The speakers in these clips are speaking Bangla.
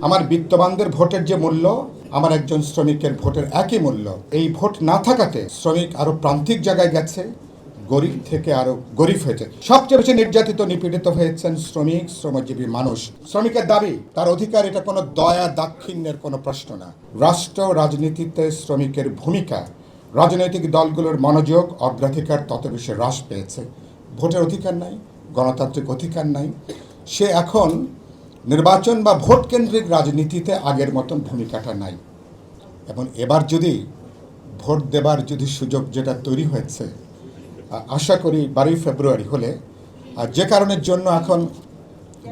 আমার বিত্তবানদের ভোটের যে মূল্য আমার একজন শ্রমিকের ভোটের একই মূল্য। এই ভোট না থাকাতে শ্রমিক আরো প্রান্তিক জায়গায় গেছে, গরিব থেকে আরো গরিব হয়েছে। সবচেয়ে বেশি নির্যাতিত নিপীড়িত হয়েছেন শ্রমিক, শ্রমজীবী মানুষ। শ্রমিকের দাবি, তার অধিকার, এটা কোনো দয়া দাক্ষিণ্যের কোনো প্রশ্ন না। রাষ্ট্র রাজনীতিতে শ্রমিকের ভূমিকা, রাজনৈতিক দলগুলোর মনোযোগ, অগ্রাধিকার তত বেশি হ্রাস পেয়েছে। ভোটের অধিকার নাই, গণতান্ত্রিক অধিকার নাই। সে এখন নির্বাচন বা ভোট কেন্দ্রিক রাজনীতিতে আগের মতন ভূমিকাটা নাই। এবং এবার যদি ভোট দেবার যদি সুযোগ যেটা তৈরি হয়েছে, আশা করি 12 ফেব্রুয়ারি হলে, যে কারণের জন্য এখন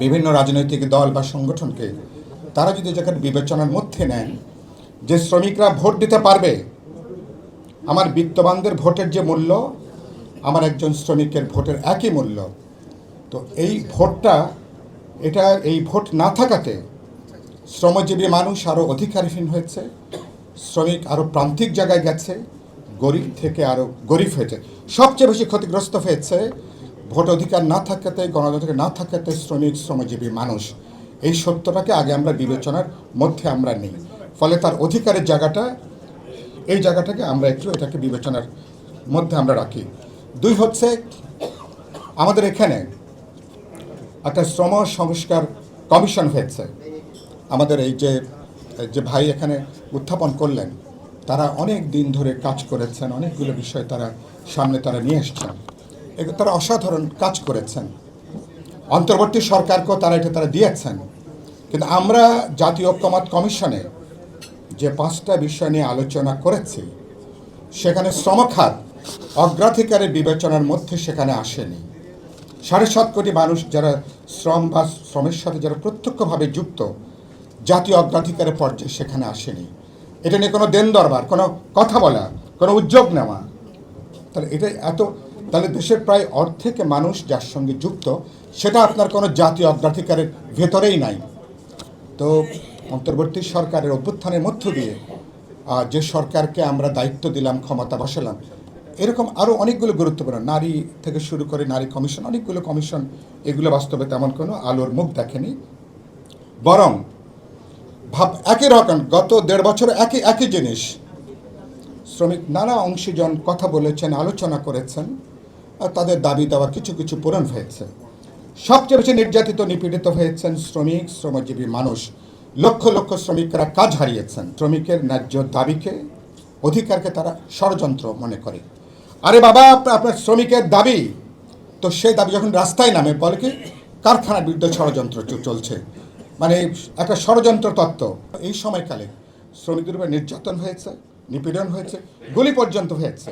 বিভিন্ন রাজনৈতিক দল বা সংগঠনকে তারা যদি যেখানে বিবেচনার মধ্যে নেন যে শ্রমিকরা ভোট দিতে পারবে, আমার বিত্তবানদের ভোটের যে মূল্য আমার একজন শ্রমিকের ভোটের একই মূল্য, তো এই ভোটটা, এই ভোট না থাকাতে শ্রমজীবী মানুষ আরও অধিকারহীন হয়েছে, শ্রমিক আরও প্রান্তিক জায়গায় গেছে, গরিব থেকে আরও গরিব হয়েছে। সবচেয়ে বেশি ক্ষতিগ্রস্ত হয়েছে ভোট অধিকার না থাকাতে, গণতন্ত্র না থাকাতে শ্রমিক, শ্রমজীবী মানুষ। এই সত্যটাকে আগে আমরা বিবেচনার মধ্যে আমরা নিই, ফলে তার অধিকারের জায়গাটা, এই জায়গাটাকে আমরা একটু এটাকে বিবেচনার মধ্যে আমরা রাখি। দুই হচ্ছে, আমাদের এখানে একটা শ্রম সংস্কার কমিশন হয়েছে। আমাদের এই যে ভাই এখানে উত্থাপন করলেন, তারা অনেক দিন ধরে কাজ করেছেন, অনেকগুলো বিষয় সামনে নিয়ে এসছেন। তারা অসাধারণ কাজ করেছেন। অন্তর্বর্তী সরকারকেও তারা দিয়েছেন। কিন্তু আমরা জাতীয় ঐক্যমত্য কমিশনে যে 5টা বিষয় নিয়ে আলোচনা করেছি, সেখানে শ্রমখাত অগ্রাধিকারের বিবেচনার মধ্যে সেখানে আসেনি। 7.5 কোটি মানুষ যারা শ্রম বা শ্রমের সাথে যারা প্রত্যক্ষভাবে যুক্ত, জাতীয় অগ্রাধিকারের পর্যায়ে সেখানে আসেনি। এটা নিয়ে কোনো দেন দরবার, কোনো কথা বলা, কোনো উদ্যোগ নেওয়া, তাহলে দেশের প্রায় অর্ধেক মানুষ যার সঙ্গে যুক্ত, সেটা আপনার কোনো জাতীয় অগ্রাধিকারের ভেতরেই নাই। তো অন্তর্বর্তী সরকারের অভ্যুত্থানের মধ্য দিয়ে যে সরকারকে আমরা দায়িত্ব দিলাম, ক্ষমতা বসালাম, এরকম আরও অনেকগুলো গুরুত্বপূর্ণ, নারী থেকে শুরু করে নারী কমিশন, অনেকগুলো কমিশন, এগুলো বাস্তবে তেমন কোনো আলোর মুখ দেখেনি। বরং একই রকম গত 1.5 বছর একই জিনিস শ্রমিক নানা অংশীজন কথা বলেছেন, আলোচনা করেছেন, আর তাদের দাবি দেওয়া কিছু কিছু পূরণ হয়েছে। সবচেয়ে বেশি নির্যাতিত নিপীড়িত হয়েছেন শ্রমিক, শ্রমজীবী মানুষ। লক্ষ লক্ষ শ্রমিকরা কাজ হারিয়েছেন। শ্রমিকের ন্যায্য দাবিকে, অধিকারকে তারা ষড়যন্ত্র মনে করে। আরে বাবা, আপনার শ্রমিকের দাবি, তো সেই দাবি যখন রাস্তায় নামে বলে কি কারখানার বিরুদ্ধে ষড়যন্ত্র চলছে, মানে একটা ষড়যন্ত্র তত্ত্ব। এই সময়কালে শ্রমিকদের উপর নির্যাতন হয়েছে, নিপীড়ন হয়েছে, গুলি পর্যন্ত হয়েছে,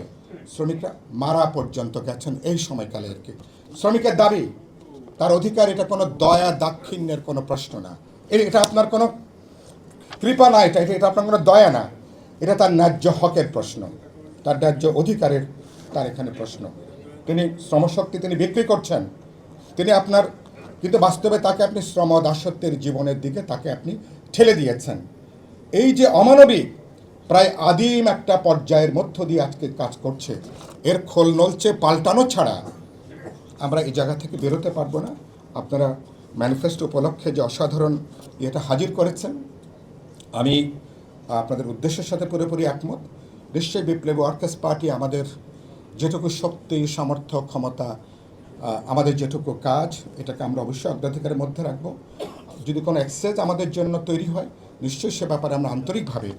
শ্রমিকরা মারা পর্যন্ত গেছেন এই সময়কালে আর কি। শ্রমিকের দাবি, তার অধিকার, এটা কোনো দয়া দাক্ষিণ্যের কোনো প্রশ্ন না। এটা আপনার কোনো কৃপা না, এটা আপনার কোনো দয়া না, এটা তার ন্যায্য হকের প্রশ্ন, তার ন্যায্য অধিকারের তার এখানে প্রশ্ন। তিনি শ্রমশক্তি তিনি বিক্রি করছেন, তিনি আপনার, কিন্তু বাস্তবে তাকে আপনি শ্রম দাসত্বের জীবনের দিকে তাকে আপনি ঠেলে দিয়েছেন। এই যে অমানবিক, প্রায় আদিম একটা পর্যায়ের মধ্য দিয়ে আজকে কাজ করছে, এর খোল নলচে পাল্টানো ছাড়া আমরা এই জায়গা থেকে বেরোতে পারবো না। আপনারা ম্যানিফেস্টো উপলক্ষে যে অসাধারণ এটা হাজির করেছেন, আমি আপনাদের উদ্দেশ্যের সাথে পুরোপুরি একমত। নিশ্চয়ই বিপ্লবী ওয়ার্কার্স পার্টি আমাদের যেটুকু শক্তি, সামর্থ্য, ক্ষমতা, আমাদের যেটুকু কাজ, এটাকে আমরা অবশ্যই অগ্রাধিকারের মধ্যে রাখবো। যদি কোনো এক্সেস আমাদের জন্য তৈরি হয়, নিশ্চয়ই সে ব্যাপারে আমরা আন্তরিকভাবে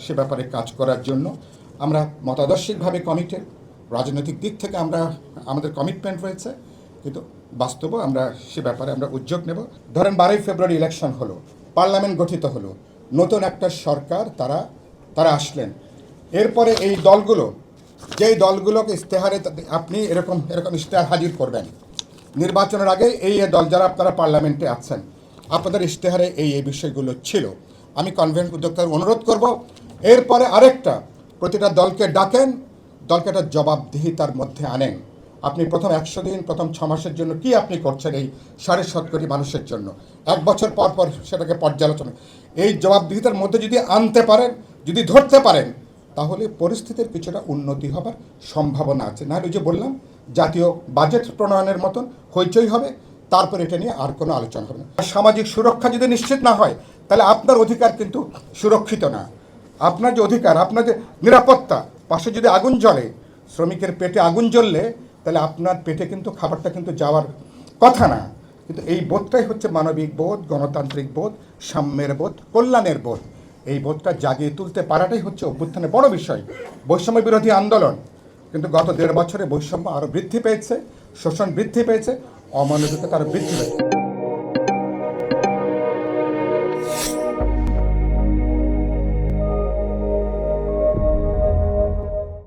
সে ব্যাপারে কাজ করার জন্য আমরা মতাদর্শিকভাবে কমিটেড। রাজনৈতিক দিক থেকে আমাদের কমিটমেন্ট রয়েছে, কিন্তু বাস্তবে আমরা সে ব্যাপারে আমরা উদ্যোগ নেব। ধরেন 12 ফেব্রুয়ারি ইলেকশন হলো, পার্লামেন্ট গঠিত হলো, নতুন একটা সরকার তারা আসলেন। এরপরে এই দলগুলো, যেই দলগুলোকে ইশতেহারে আপনি এরকম ইশতেহার হাজির করবেন, নির্বাচনের আগে এই দল যারা আপনারা পার্লামেন্টে আছেন, আপনাদের ইশতেহারে এই বিষয়গুলো ছিল। আমি কনভেন্ট উদ্যোক্তার অনুরোধ করব, এরপরে আরেকটা, প্রতিটা দলকে ডাকেন, দলকে একটা জবাবদিহিতার মধ্যে আনেন। আপনি প্রথম 100 দিন, প্রথম 6 মাসের জন্য কি আপনি করছেন এই 7.5 কোটি মানুষের জন্য, 1 বছর পর পর সেটাকে পর্যালোচনা, এই জবাবদিহিতার মধ্যে যদি আনতে পারেন, যদি ধরতে পারেন, তাহলে পরিস্থিতির কিছুটা উন্নতি হবার সম্ভাবনা আছে। না, ওই যে বললাম, জাতীয় বাজেট প্রণয়নের মতন হইচই হবে, তারপর এটা নিয়ে আর কোনো আলোচনা হবে না। সামাজিক সুরক্ষা যদি নিশ্চিত না হয় তাহলে আপনার অধিকার কিন্তু সুরক্ষিত না। আপনার যে অধিকার, আপনার যে নিরাপত্তা, পাশে যদি আগুন জ্বলে, শ্রমিকের পেটে আগুন জ্বললে তাহলে আপনার পেটে কিন্তু খাবারটা কিন্তু যাওয়ার কথা না। কিন্তু এই বোধটাই হচ্ছে মানবিক বোধ, গণতান্ত্রিক বোধ, সাম্যের বোধ, কল্যাণের বোধ। এই বোধটা জাগিয়ে তুলতে পারাটাই হচ্ছে অভ্যুত্থানের বড় বিষয়। বৈষম্য বিরোধী আন্দোলন কিন্তু গত 1.5 বছরে বৈষম্য আরও বৃদ্ধি পেয়েছে, শোষণ বৃদ্ধি পেয়েছে, অমানবিকতা আরও বৃদ্ধি পেয়েছে।